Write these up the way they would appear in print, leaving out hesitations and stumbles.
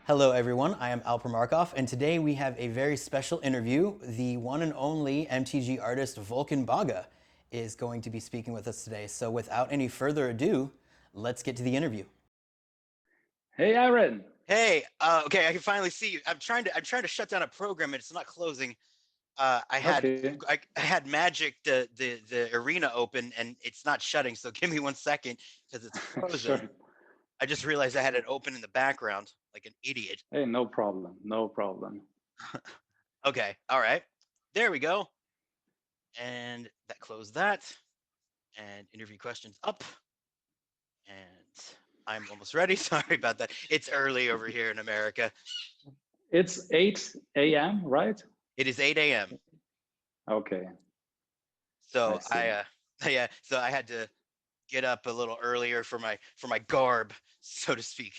Hello, everyone. I am Alper Markov, and today we have a very special interview. The one and only MTG artist Volkan Baga is going to be speaking with us today. So, without any further ado, let's get to the interview. Hey, Aaron. Hey, okay, I can finally see you. I'm trying to shut down a program and it's not closing. I had Okay. I had Magic the arena open and it's not shutting. So give me 1 second because it's frozen. Sure. I just realized I had it open in the background like an idiot. Hey, no problem. No problem. Okay, all right, there we go. And that closed that. And interview questions up. And I'm almost ready. Sorry about that. It's early over here in America. It's 8 a.m., right? It is 8 a.m. Okay, I So see. yeah, so I had to get up a little earlier for my garb, so to speak.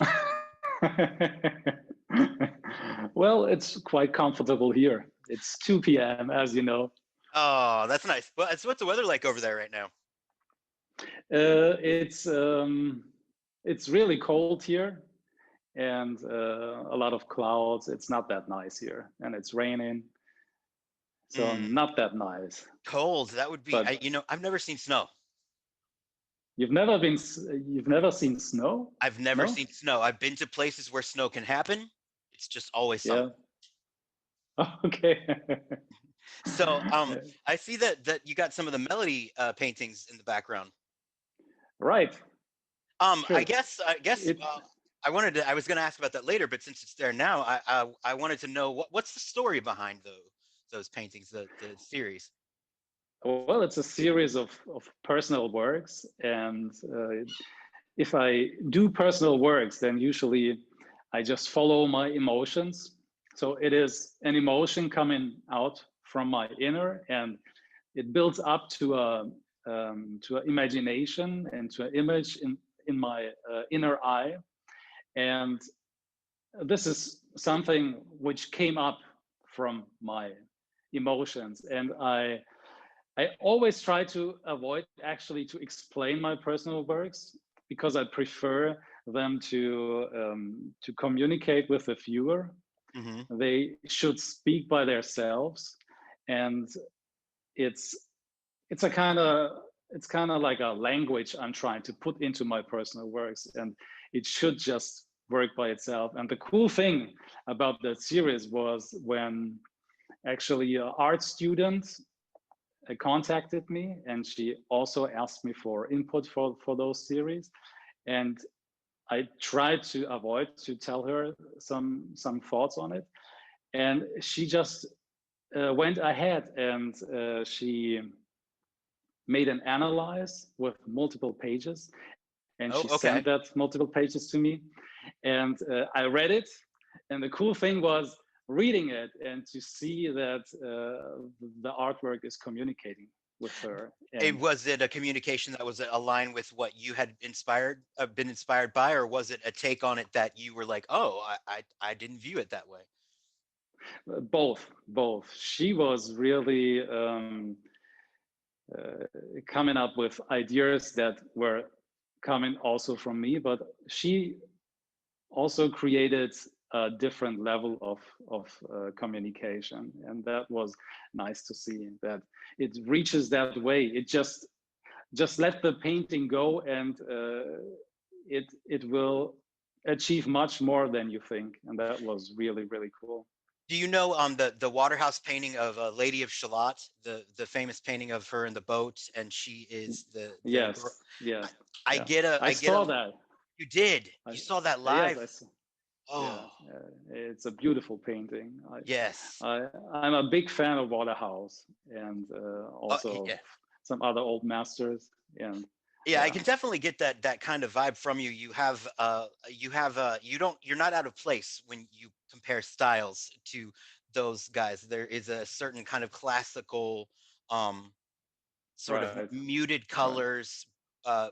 Well, it's quite comfortable here. It's 2 p.m., as you know. Oh, that's nice. Well, what's the weather like over there right now? It's really cold here and a lot of clouds. It's not that nice here, and it's raining, so Mm, not that nice. cold. That would be. But I've never seen snow. you've never seen snow? I've never No? seen snow. I've been to places where snow can happen. It's just always summer. Yeah. Okay. So I see that you got some of the melody paintings in the background. Right. I Sure. guess I guess It I was going to ask about that later, but since it's there now, I wanted to know what's the story behind those paintings, the series. well, it's a series of personal works, and if I do personal works, then usually I just follow my emotions. So it is an emotion coming out from my inner, and it builds up to an imagination and to an image in my inner eye. And this is something which came up from my emotions, and I always try to avoid actually to explain my personal works because I prefer them to communicate with the viewer. Hmm. They should speak by themselves, and it's it's a kind of it's kind of like a language I'm trying to put into my personal works, and it should just work by itself. And the cool thing about that series was when actually an art student contacted me, and she also asked me for input for those series, and I tried to avoid to tell her some thoughts on it, and she just went ahead, and she made an analyze with multiple pages, and she Oh, sent okay. that multiple pages to me, and I read it, and the cool thing was reading it and to see that the artwork is communicating with her. And Was it a communication that was aligned with what you had been inspired by, or was it a take on it that you were like, oh, I didn't view it that way? both she was really coming up with ideas that were coming also from me, but she also created a different level of communication, and that was nice to see that it reaches that way. It just let the painting go, and it will achieve much more than you think, and that was really really cool. Do you know the Waterhouse painting of Lady of Shalott, the famous painting of her in the boat, and she is the girl. Yes, yes, I yeah. get a I I get saw a. that. You did. I, You saw that yes, live. I saw. Yeah, Oh, it's a beautiful painting. yes. I'm a big fan of Waterhouse, and also Yeah. some other old masters. And Yeah, I yeah, can definitely get that kind of vibe from you. You're not out of place when you compare styles to those guys. There is a certain kind of classical, um, sort of right, muted right, colors,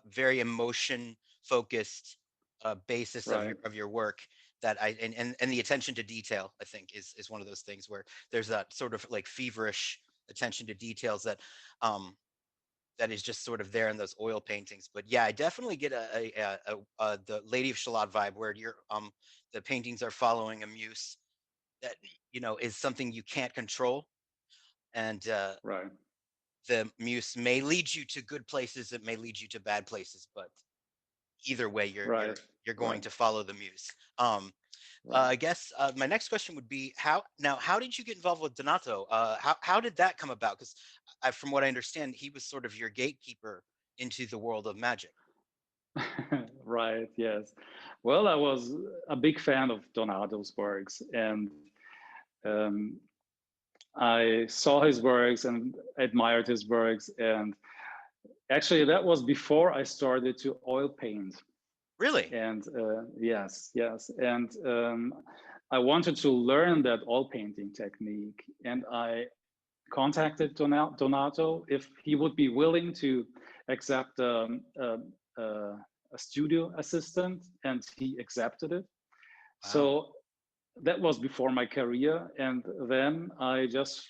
very emotion focused basis of right. your work that and the attention to detail, I think, is one of those things where there's that sort of like feverish attention to details that um that is just sort of there in those oil paintings. But yeah, I definitely get the Lady of Shalott vibe where the paintings are following a muse that is something you can't control, and Right. the muse may lead you to good places, it may lead you to bad places, but either way, Right. you're going Right. to follow the muse. Right. I guess my next question would be how did you get involved with Donato? How did that come about? Because from what I understand, he was sort of your gatekeeper into the world of magic. Right. Yes. Well, I was a big fan of Donato's works, and um, I saw his works and admired his works. And actually, that was before I started to oil paint. Really? And yes, yes. And I wanted to learn that oil painting technique. And I contacted Donato if he would be willing to accept a studio assistant, and he accepted it. Wow. So that was before my career. And then I just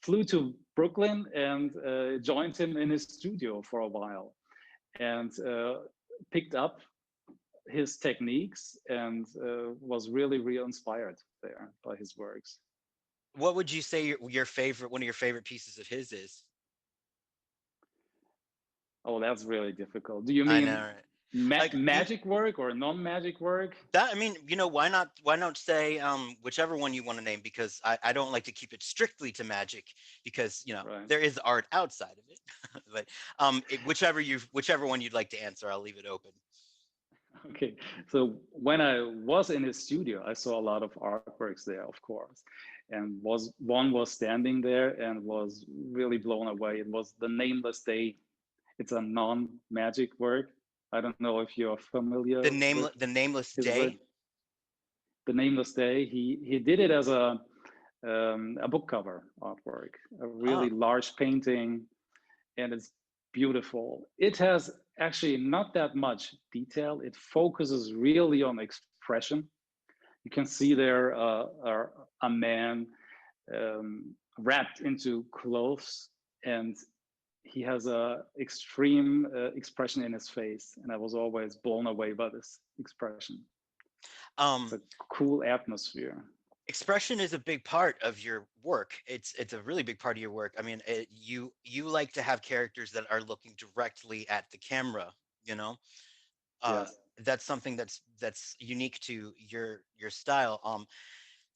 flew to Brooklyn and joined him in his studio for a while, and picked up his techniques, and was really, really inspired there by his works. What would you say your favorite, one of your favorite pieces of his is? Oh, that's really difficult. Do you I know, mean right? Like magic work or non-magic work? that, I mean, why not say whichever one you want to name, because I don't like to keep it strictly to magic, because Right. there is art outside of it. But whichever one you'd like to answer, I'll leave it open. Okay. So when I was in his studio, I saw a lot of artworks there, of course, and was standing there and was really blown away. It was The Nameless Day. It's a non-magic work. I don't know if you're familiar with The Nameless his work. Day. The Nameless Day. He did it as a book cover artwork, a Oh, really large painting, and it's beautiful. It has actually not that much detail. It focuses really on expression. You can see there a man wrapped into clothes, and he has a extreme expression in his face, and I was always blown away by this expression. It's um, a cool atmosphere. expression is a big part of your work. It's a really big part of your work. I mean, you like to have characters that are looking directly at the camera. You know, uh, Yes. that's something that's unique to your style.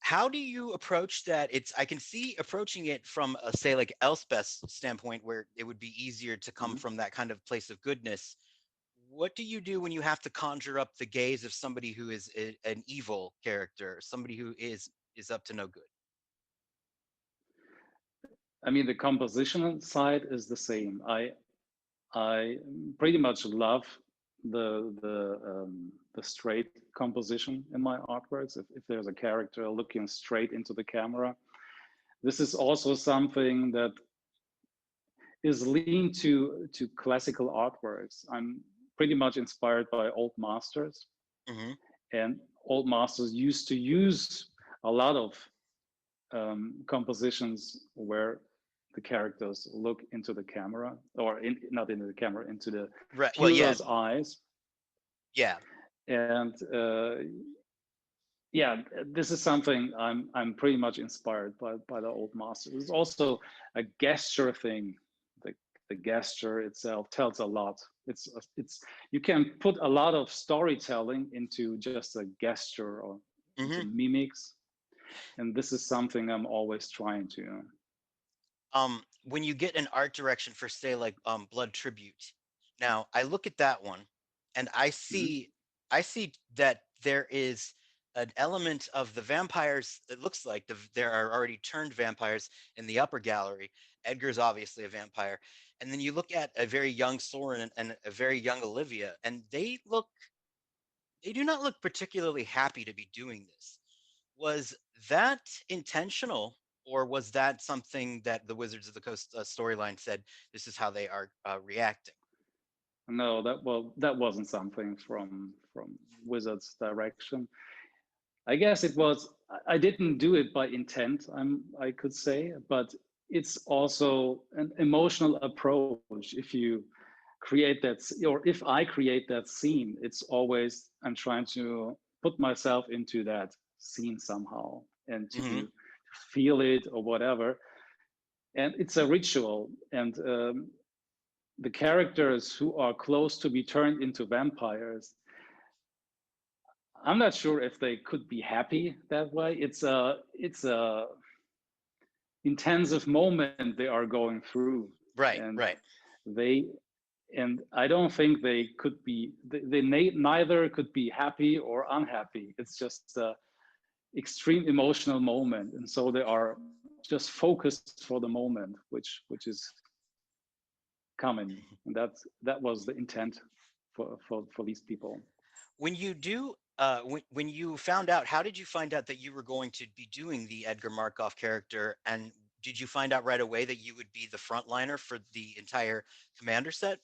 How do you approach that? I can see approaching it from say like Elspeth's standpoint, where it would be easier to come Mhm. from that kind of place of goodness. What do you do when you have to conjure up the gaze of somebody who is an evil character, somebody who is up to no good? I mean, the compositional side is the same. I pretty much love the straight composition in my artworks. If there's a character looking straight into the camera, this is also something that is linked to classical artworks. I'm pretty much inspired by old masters, Hmm. and old masters used to use a lot of compositions where the characters look into the camera, or not into the camera, into the Right. Well, yeah, viewer's eyes. yeah. And yeah, this is something I'm pretty much inspired by the old masters. It's also a gesture thing. The gesture itself tells a lot. It's you can put a lot of storytelling into just a gesture or into Hmm. mimics, and this is something I'm always trying to. When you get an art direction for say like Blood Tribute, now I look at that one, and Mhm. I see that there is an element of the vampires. It looks like there are already turned vampires in the upper gallery. Edgar's obviously a vampire, and then you look at a very young Soren and a very young Olivia, and they do not look particularly happy to be doing this. Was that intentional, or was that something that the Wizards of the Coast storyline said this is how they are reacting? No, that wasn't something from Wizards' direction. I guess it was. I didn't do it by intent. I could say, but it's also an emotional approach. If you create that, or if I create that scene, it's always I'm trying to put myself into that scene somehow and Hmm. to feel it or whatever. And it's a ritual. And the characters who are close to be turned into vampires, I'm not sure if they could be happy that way. It's a intensive moment they are going through, Right, and right. they and I don't think they could be neither could be happy or unhappy. It's just a extreme emotional moment, and so they are just focused for the moment, which is coming, and that was the intent for these people. When you do, when you found out, how did you find out that you were going to be doing the Edgar Markov character? And did you find out right away that you would be the frontliner for the entire commander set?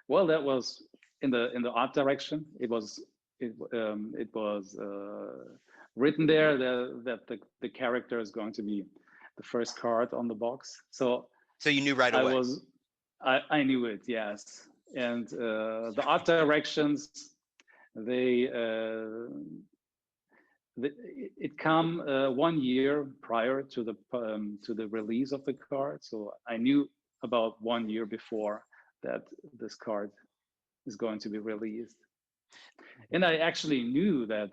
Well, that was in the art direction. It was written there that the character is going to be the first card on the box. So So you knew right I away. was I knew it, yes. And the art directions, they it come 1 year prior to the release of the card. So I knew about 1 year before that this card is going to be released. And I actually knew that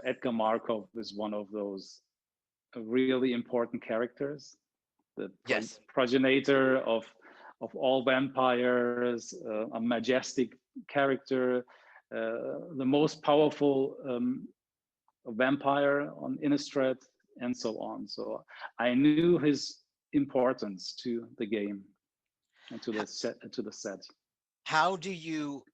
Edgar Markov is one of those really important characters, the Yes. progenitor of all vampires, a majestic character, the most powerful vampire on Innistrad, and so on. So I knew his importance to the game and to H- the set. How do you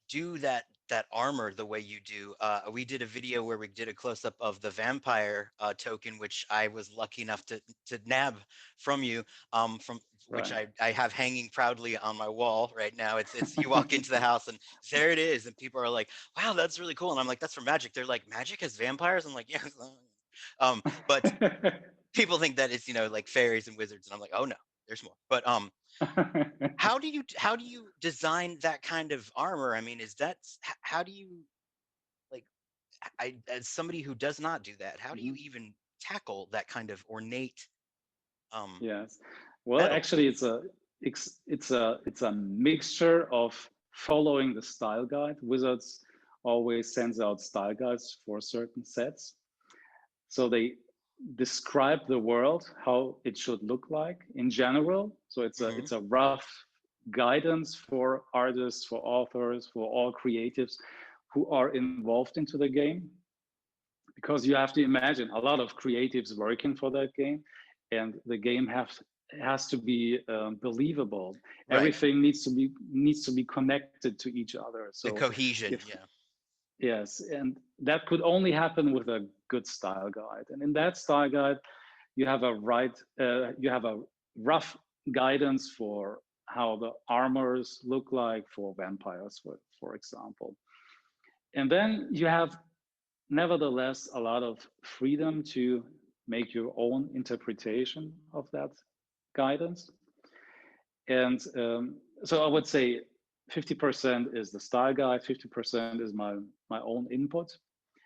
do that armor the way you do? We did a video where we did a close up of the vampire token, which I was lucky enough to nab from you, from which Right. I have hanging proudly on my wall right now. It's you walk into the house and there it is, and people are like, "Wow, that's really cool," and I'm like, "That's from Magic." They're like, "Magic has vampires?" I'm like, "Yes." But people think that it's like fairies and wizards, and I'm like, "Oh no, there's more." But how do you design that kind of armor? I mean, how do you like I as somebody who does not do that, how do you Mhm. even tackle that kind of ornate Yes. Well, metal? actually, it's a mixture of following the style guide. Wizards always sends out style guides for certain sets, so they describe the world how it should look like in general. So Hmm. it's a rough guidance for artists, for authors, for all creatives who are involved into the game, because you have to imagine a lot of creatives working for that game, and the game has to be believable. Right. Everything needs to be connected to each other. The So cohesion, if yeah. yes, and that could only happen with a good style guide. And in that style guide, you have a rough guidance for how the armors look like for vampires, for example. And then you have nevertheless a lot of freedom to make your own interpretation of that guidance. And so I would say 50% is the style guide, 50% is my own input.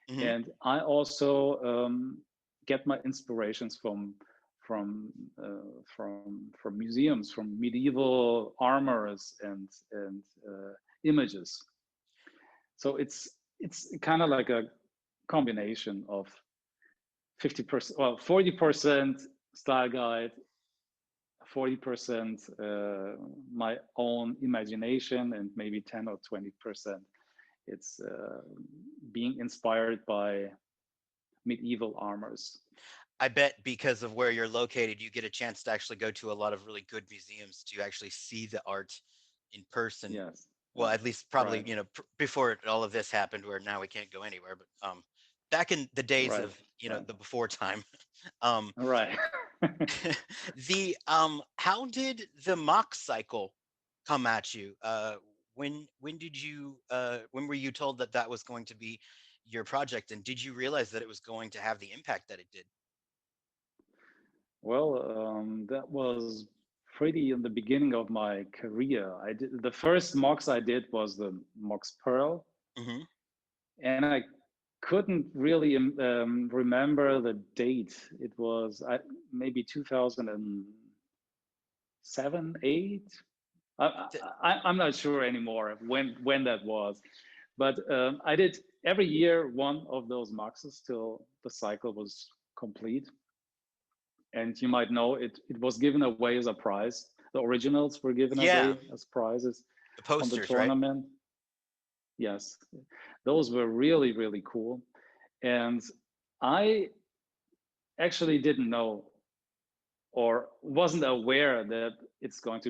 Hmm. And I also get my inspirations from museums, from medieval armors and images. So it's kind of like a combination of 50%, well, 40% style guide, 40% my own imagination, and maybe 10 or 20% it's being inspired by medieval armors. I bet because of where you're located, you get a chance to actually go to a lot of really good museums to actually see the art in person. Yes, Well, at least probably right, before all of this happened, where now we can't go anywhere. But back in the days right, of right, the before time, um, right. the how did the mock cycle come at you? When did you when were you told that that was going to be your project, and did you realize that it was going to have the impact that it did? Well, that was pretty in the beginning of my career. I did the first mocks I did was the Mox Pearl, Hmm. and I couldn't really remember the date. It was maybe 2007, 8. I'm not sure anymore when that was, but I did every year one of those maxes till the cycle was complete. And you might know it was given away as a prize. The originals were given Yeah, away as prizes the on the posters, right? tournament. Yes, those were really, really cool. And I actually didn't know or wasn't aware that it's going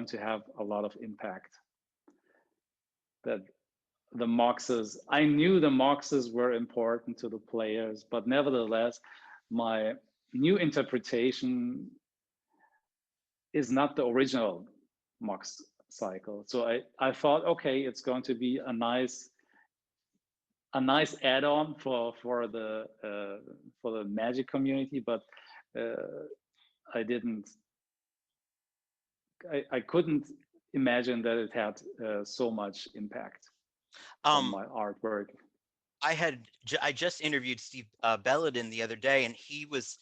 to have a lot of impact. That the moxes, I knew the moxes were important to the players, but nevertheless, my new interpretation is not the original mox cycle. So I thought, okay, it's going to be a nice add-on for the Magic community, but uh, I didn't, I couldn't imagine that it had so much impact on Um, my artwork. I just interviewed Steve Belladin the other day, and he was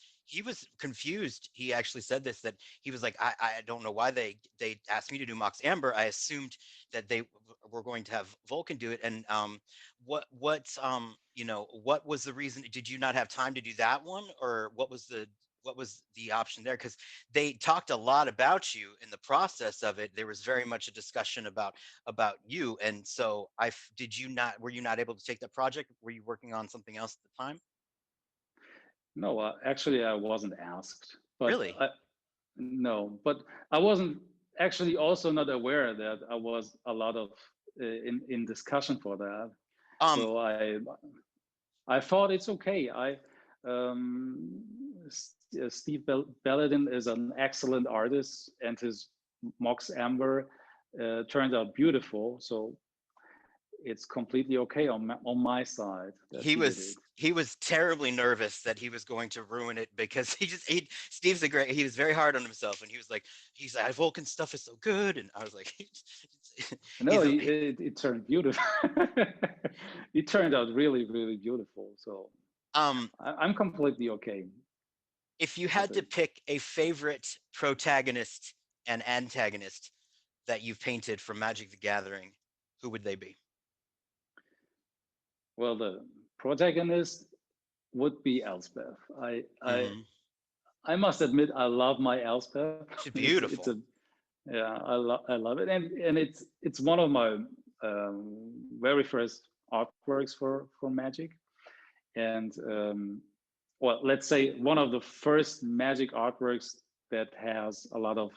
confused. He actually said this, that he was like, I don't know why they asked me to do Mox Amber. I assumed that they were going to have Vulcan do it. And what was the reason? Did you not have time to do that one, or what was the option there? Because they talked a lot about you in the process of it. There was very much a discussion about you, and so did you not, were you not able to take that project? Were you working on something else at the time? No, actually, I wasn't asked, but Really? no, but I wasn't actually also not aware that I was a lot of in discussion for that. um So I thought it's okay. Um, Steve Belladin is an excellent artist, and his Mox Amber turned out beautiful. So it's completely okay on my side that he he did it. was he was terribly nervous that he was going to ruin it, because Steve's a great, he was very hard on himself, and he's like, Vulcan stuff is so good, and I was like, No, he's a, it turned beautiful. It turned out really, really beautiful. So um I'm completely okay if you with had to it. pick a favorite protagonist and antagonist that you've painted from Magic the Gathering, who would they be? Well, the protagonist would be Elspeth. Hmm. I must admit I love my Elspeth. She's It's a beautiful. yeah, I love it, and it's one of my very first artworks for Magic, and well, let's say one of the first Magic artworks that has a lot of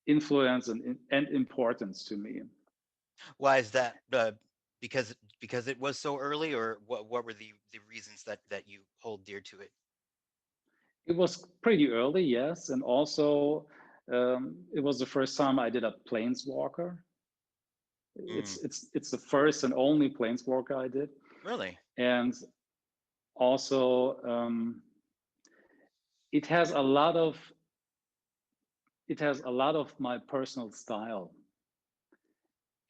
influence and importance to me. Why is that? Because it was so early, or what were the reasons that you hold dear to it? It was pretty early, yes, and also it was the first time I did a planeswalker. Mm, It's the first and only planeswalker I did, really? and also it has a lot of my personal style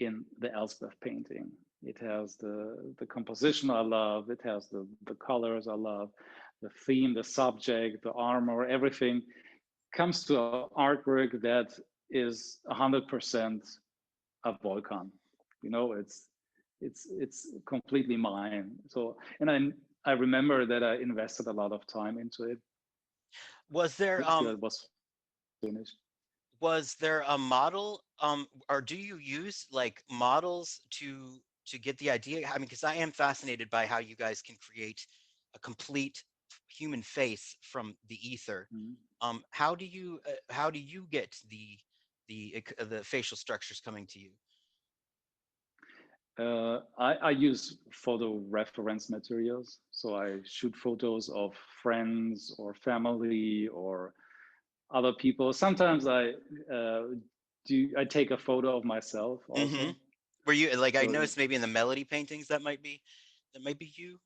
in the Elspeth painting. It has the composition I love. It has the colors I love, the theme, the subject, the armor, everything comes to an artwork that is 100% a Volkan. You know, it's completely mine. So, and I remember that I invested a lot of time into it Was there till it was finished. was there a model, or do you use like models to get the idea? I mean, because I am fascinated by how you guys can create a complete human face from the ether. Mhm. How do you get the facial structures coming to you? I use photo reference materials. So I shoot photos of friends or family or other people. Sometimes uh, I take a photo of myself Hmm. also. Were you like, I So noticed maybe in the melody paintings that might be you?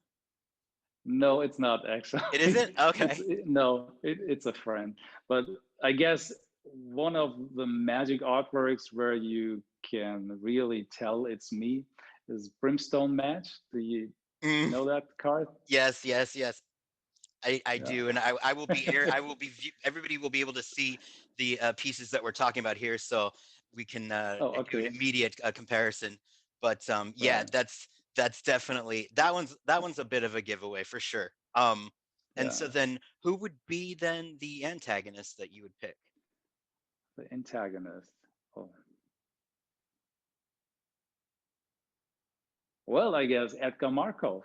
No, it's not actually. It isn't? It's Okay. no, it's a friend. But I guess one of the magic artworks where you can really tell it's me is Brimstone Match. Do you Mm, know that card? yes, yes, yes. I Yeah. do, and I will be everybody will be able to see the pieces that we're talking about here, so we can Oh, do an okay. immediate comparison. But yeah, Right. that's definitely that one's a bit of a giveaway for sure. And Yeah. so then, who would be then the antagonist that you would pick? The antagonist. Oh. Well, I guess Edgar Markov.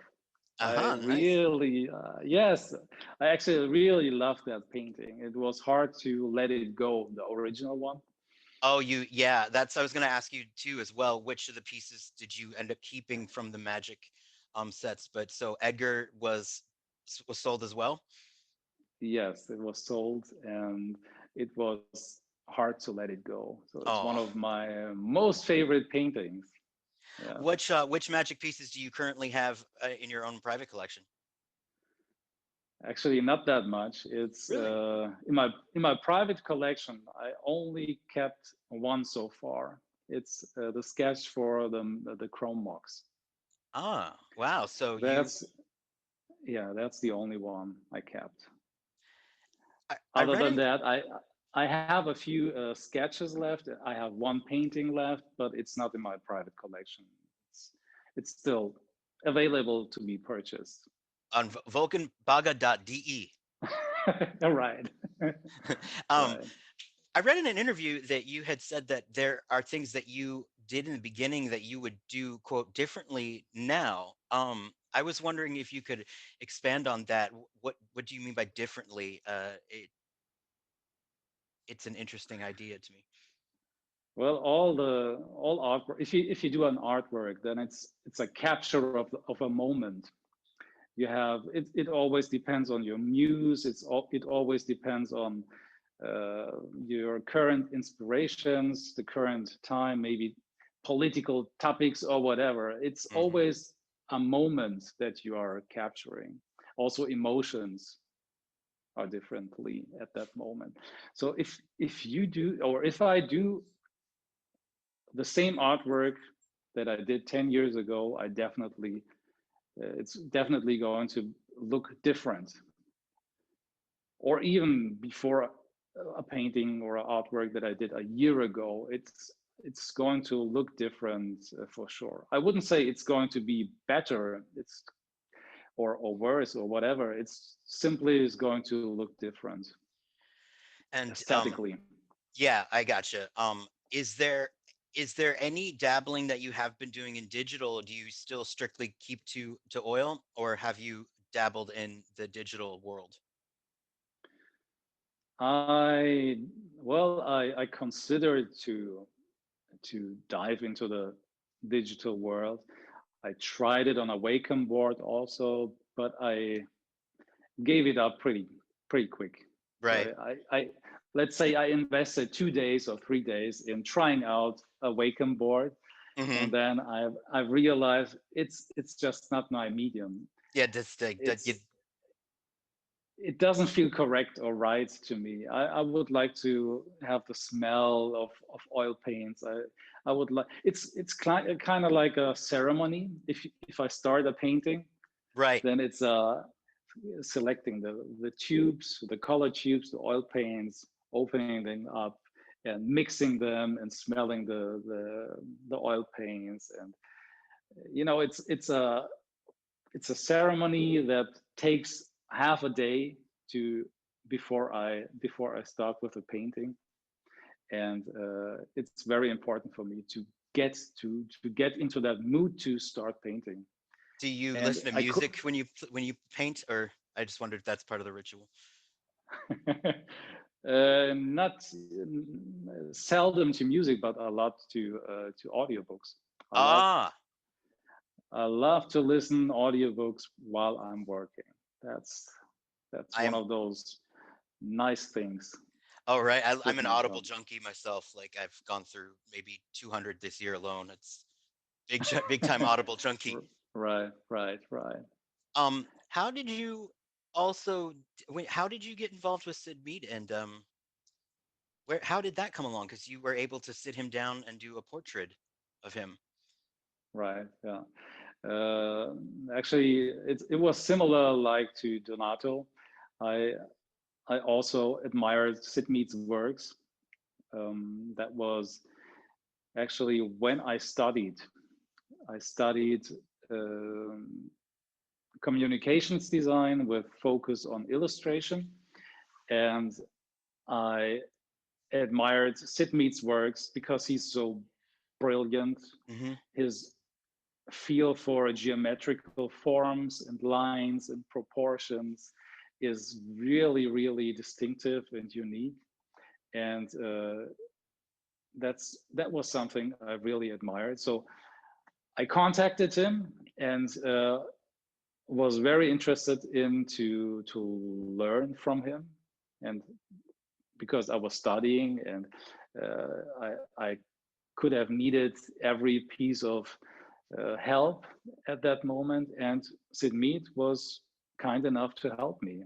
I Uh-huh, nice. really, yes, I actually really love that painting. It was hard to let it go, the original one. Oh, yeah, that's I was gonna ask you too as well. Which of the pieces did you end up keeping from the Magic sets? But so Edgar was sold as well. Yes, it was sold and it was hard to let it go. So it's one Oh, of my most favorite paintings. Yeah. which Magic pieces do you currently have in your own private collection? Actually, not that much. It's Really? in my private collection. I only kept one so far. It's the sketch for the Chrome Mox. Ah, wow. So you, That's yeah, that's the only one I kept. I Other read than an, that, I have a few sketches left. I have one painting left, but it's not in my private collection. It's still available to be purchased. on vulcanbaga.de. All right. um, Right. I read in an interview that you had said that there are things that you did in the beginning that you would do, quote, differently now. I was wondering if you could expand on that. What do you mean by differently? It's an interesting idea to me. Well, all artwork. If you do an artwork, then it's a capture of a moment. You have it. It always depends on your muse. It always depends on your current inspirations, the current time, maybe political topics or whatever. It's Hmm. always a moment that you are capturing. Also, emotions are differently at that moment. So if you do, or if I do the same artwork that I did 10 years ago, I definitely it's definitely going to look different. Or even before a painting or an artwork that I did a year ago, it's going to look different for sure. I wouldn't say it's going to be better, it's or worse or whatever. It's simply is going to look different And aesthetically. yeah, I gotcha. Is there is there any dabbling that you have been doing in digital? Do you still strictly keep to oil, or have you dabbled in the digital world? I well, I considered to dive into the digital world. I tried it on a Wacom board also, but I gave it up pretty quick. So Right. I let's say I invested 2 days or 3 days in trying out a Wacom board, Hmm. and then I've realized it's just not my medium. Yeah, just that you. It's it doesn't feel correct or right to me. I would like to have the smell of oil paints. I would like it's kind of like a ceremony. If I start a painting, Right. then it's selecting the tubes, the color tubes, the oil paints, opening them up and mixing them and smelling the oil paints. And it's a ceremony that takes half a day to before I start with the painting, and it's very important for me to get into that mood to start painting. Do you And listen to I could music when you paint, or I just wondered if that's part of the ritual. not seldom to music, but a lot to audiobooks. I love Ah, I love to listen audiobooks while I'm working. That's that's I one am. of those nice things Oh, right. I'm with an my Audible job. junkie myself. Like I've gone through maybe 200 this year alone. It's big time Audible junkie. Right, right, right. Um, how did you also how did you get involved with Sid Mead, and how did that come along? Because you were able to sit him down and do a portrait of him. Right. Yeah. Actually, it was similar like to Donato. I I also admired Sid Mead's works. That was actually when I studied. I studied um, communications design with focus on illustration, and I admired Sid Mead's works because he's so brilliant. Mm-hmm. His feel for geometrical forms and lines and proportions is really, really distinctive and unique. And that was something I really admired. So I contacted him and was very interested in to learn from him, and because I was studying and I could have needed every piece of help at that moment, and Sid Mead was kind enough to help me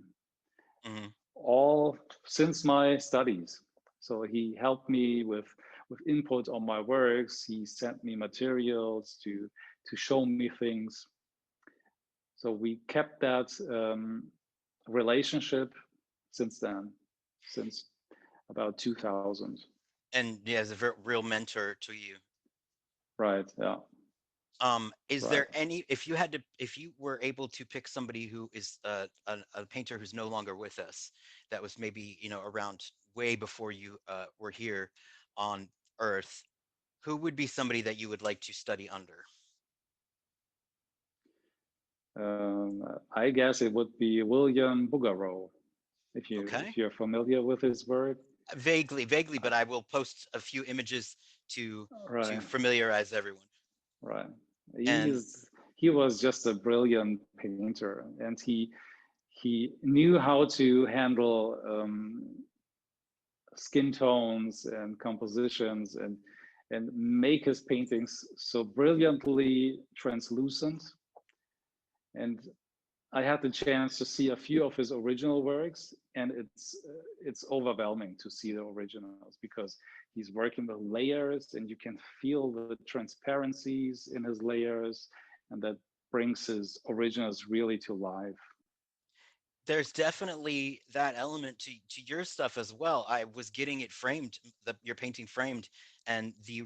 Mm-hmm. all since my studies. So he helped me with input on my works. He sent me materials to show me things. So we kept that relationship since then, since about 2000. And yeah, as a real mentor to you. Right. Yeah. Is Right. there any, if you were able to pick somebody who is a painter who's no longer with us, that was maybe, around way before you were here on Earth, who would be somebody that you would like to study under? I guess it would be William Bouguereau, Okay. if you're familiar with his work. Vaguely, but I will post a few images to Right. familiarize everyone. Right. And He was just a brilliant painter, and he knew how to handle skin tones and compositions and make his paintings so brilliantly translucent. And I had the chance to see a few of his original works, and it's overwhelming to see the originals because he's working with layers, and you can feel the transparencies in his layers, and that brings his originals really to life. there's definitely that element to your stuff as well. I was getting it framed, your painting framed, and the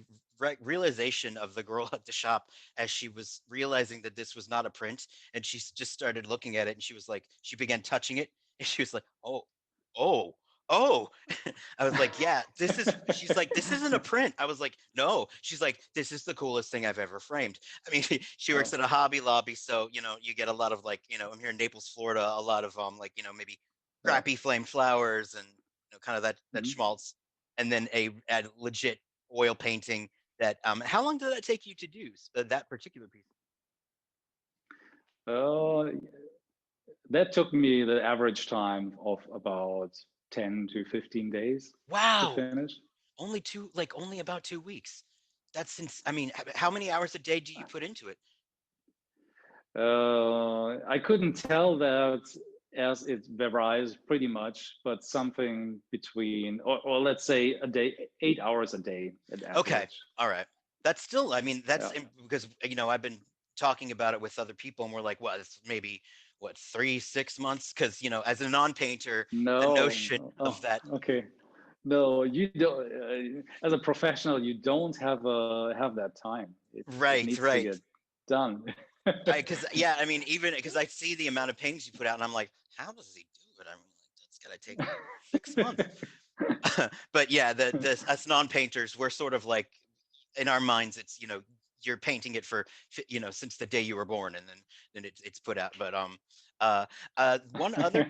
realization of the girl at the shop as she was realizing that this was not a print, and she just started looking at it, and she was like, she began touching it, and she was like, oh, oh, oh. I was like, yeah, this is. She's like, this isn't a print. I was like, no. She's like, this is the coolest thing I've ever framed. I mean, she works Oh, at a Hobby Lobby, so you get a lot of like, I'm here in Naples, Florida, a lot of like, maybe yeah. crappy flame flowers and kind of that Mhm. schmaltz, and then a legit oil painting. That how long did that take you to do that particular piece? Uh, that took me the average time of about 10 to 15 days to Wow, finish. only about 2 weeks. That's I mean, how many hours a day do you put into it? I couldn't tell that as it varies pretty much, but something between, or let's say a day, 8 hours a day at Okay, average. all right. That's still, I mean, Yeah. because I've been talking about it with other people, and we're like, well, it's maybe what 3 6 months, because as a non-painter, the No. notion Oh, of that. okay. No, you don't. As a professional, you don't have that time. It Right, needs to right. get done. Because yeah, I mean, even because I see the amount of paintings you put out, and I'm like, how does he do it? I mean, like, that's gotta take 6 months. But yeah, the us non-painters, we're sort of like, in our minds, it's you're painting it for since the day you were born, and then it's put out. But one other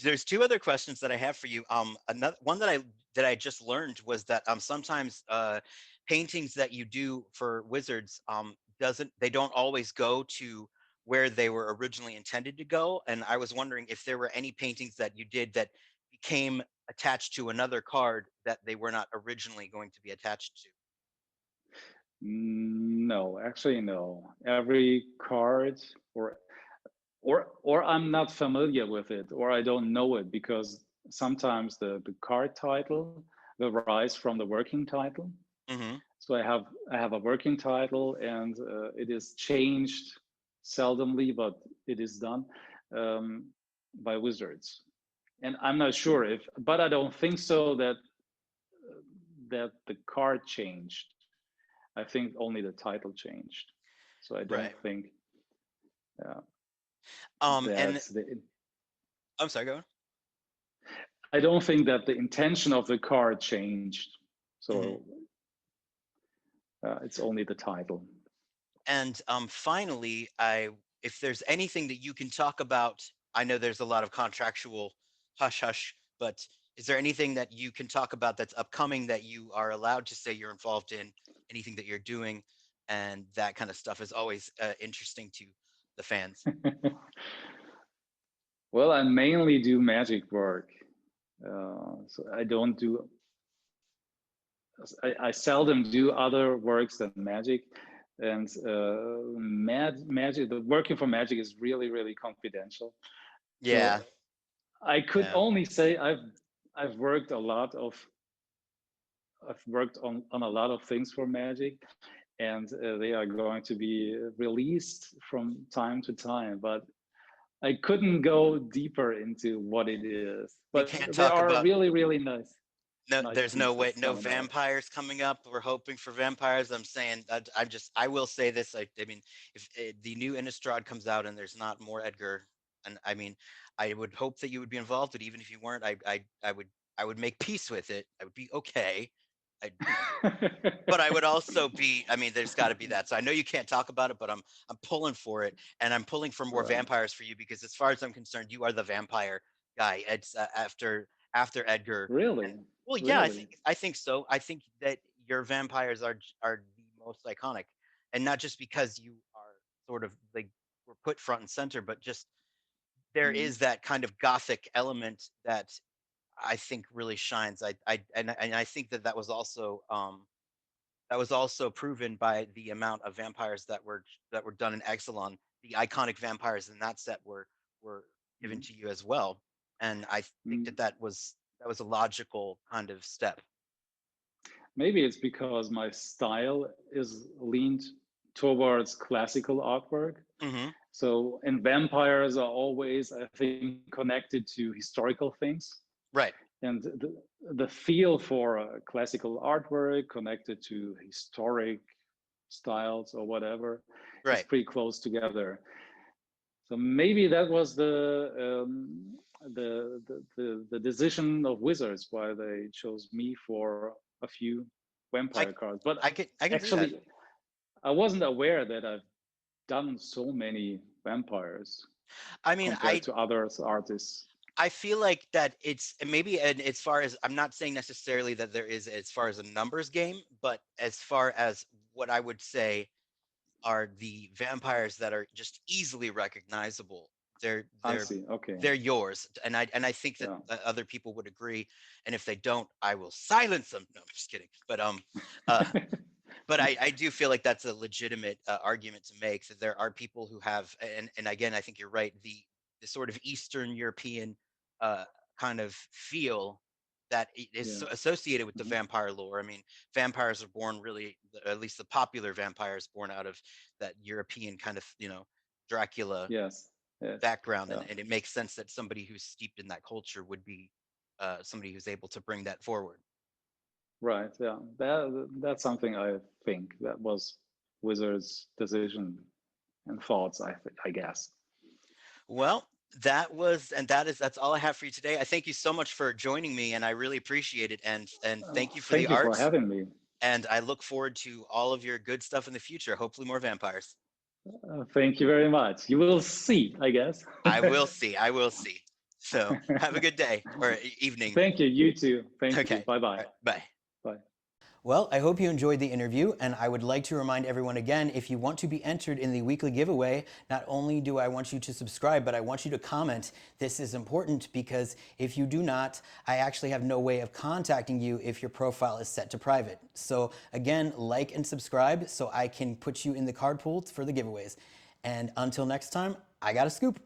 there's two other questions that I have for you. Another one that I just learned was that sometimes paintings that you do for wizards doesn't they don't always go to where they were originally intended to go, and I was wondering if there were any paintings that you did that became attached to another card that they were not originally going to be attached to. No, actually, no. Every card or or I'm not familiar with it, or I don't know it, because sometimes the card title will rise from the working title. Mm-hmm. So I have a working title, and it is changed seldomly, but it is done by Wizards. And I'm not sure if, but I don't think so that the card changed. I think only the title changed. So I don't Right. think And that's the. I'm sorry, go on. I don't think that the intention of the card changed. Mm-hmm. So it's only the title. And finally, if there's anything that you can talk about, I know there's a lot of contractual hush hush, but is there anything that you can talk about that's upcoming that you are allowed to say you're involved in, anything that you're doing, and that kind of stuff is always interesting to the fans. Well, I mainly do magic work. So I don't do. I seldom do other works than magic, and magic. The working for magic is really confidential. So Yeah. I could Yeah. only say I've worked a lot of. I've worked on a lot of things for magic, and they are going to be released from time to time. But I couldn't go deeper into what it is. You But can't there talk are about really no, nice there's no way, pieces no coming out. vampires coming up. We're hoping for vampires. I'm saying that I will say this. I mean, if the new Innistrad comes out and there's not more Edgar, and I mean, I would hope that you would be involved, but even if you weren't, I would make peace with it. I would be okay. I, you know, but I would also be, I mean, there's got to be that. So I know you can't talk about it, but I'm pulling for it, and I'm pulling for more Right. vampires for you, because as far as I'm concerned, you are the vampire guy. It's after Edgar. Really? And well, yeah, Really? I think so. I think that your vampires are the most iconic, and not just because you are sort of like were put front and center, but just there Mm. is that kind of gothic element that I think really shines. And I think that that was also proven by the amount of vampires that were done in Exelon. The iconic vampires in that set were given Mm. to you as well, and I think Mm. that was a logical kind of step. Maybe it's because my style is leaned towards classical artwork. Hmm. So, and vampires are always, I think, connected to historical things. Right. And the feel for classical artwork connected to historic styles or whatever is Right. pretty close together. So maybe that was the decision of Wizards why they chose me for a few I vampire cards. But I can see that. actually, I wasn't aware that I've done so many vampires I mean, compared to other artists. I feel like that it's maybe, and as far as I'm not saying necessarily that there is as far as a numbers game, but as far as what I would say are the vampires that are just easily recognizable. They're I they're see. Okay. they're yours, and I think that Yeah. other people would agree. And if they don't, I will silence them. No, I'm just kidding. Uh, but I do feel like that's a legitimate argument to make. That there are people who have, and again, I think you're right. The sort of Eastern European uh, kind of feel that is Yeah. associated with the Mhm. vampire lore. I mean, vampires are born really, at least the popular vampires, born out of that European kind of, Dracula Yes. Yes. background, Yeah. and it makes sense that somebody who's steeped in that culture would be somebody who's able to bring that forward. Right. Yeah. That's something I think that was Wizards' decision and thoughts. I guess. Well, that's all I have for you today. I thank you so much for joining me, and I really appreciate it. And thank you for the Thank you for art. having me. And I look forward to all of your good stuff in the future. Hopefully, more vampires. Thank you very much. You will see, I guess. I will see. I will see. So have a good day or evening. Thank you. You too. Thank you. Okay. Bye All bye. right. Bye. Bye. Well, I hope you enjoyed the interview, and I would like to remind everyone again, if you want to be entered in the weekly giveaway, not only do I want you to subscribe, but I want you to comment. This is important because if you do not, I actually have no way of contacting you if your profile is set to private. So again, like and subscribe so I can put you in the card pool for the giveaways. And until next time, I got a scoop.